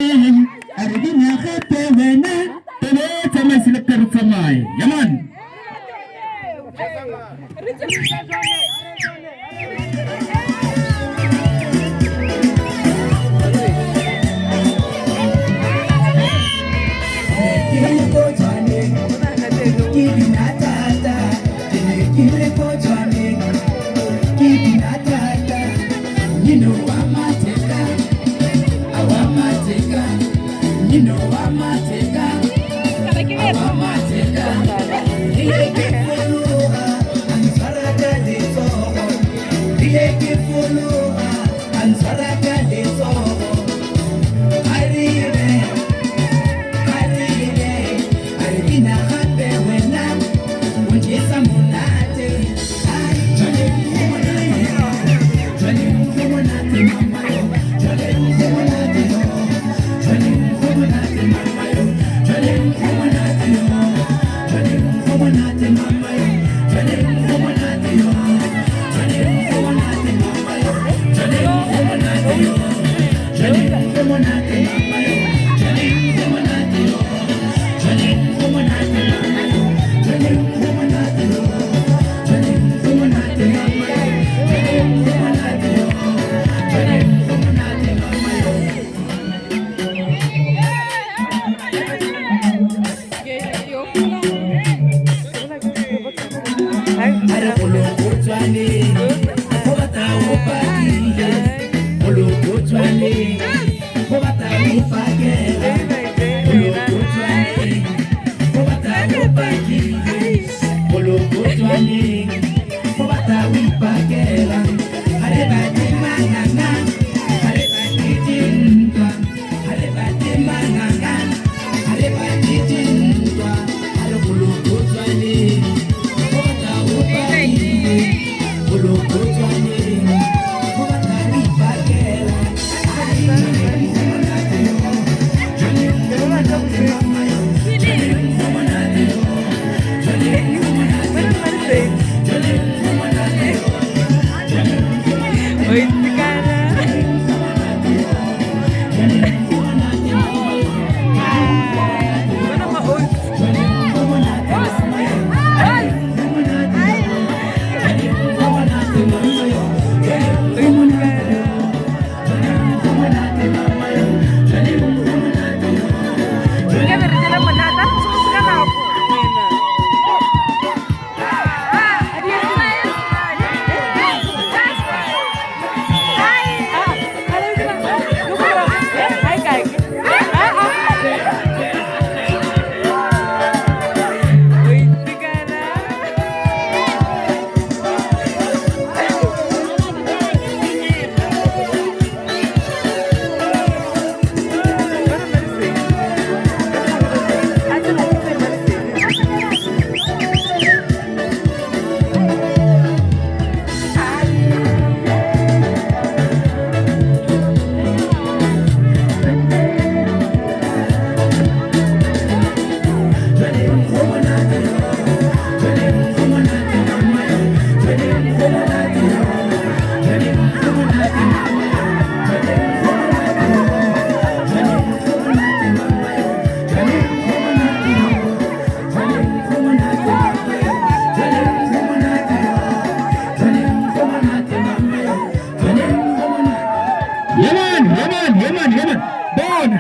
Arigina khate wena tele tsama selekter tsamai yaman you know I'm a taker. You know I'm a taker. I'm a taker. Ileke followa, ansaraka lesoho. Ileke followa, ansaraka lesoho. Arire, arina hape wena, unjesa munate. Jale muhumonate mama yo, jale muhumonate yo. Yaman, Bon,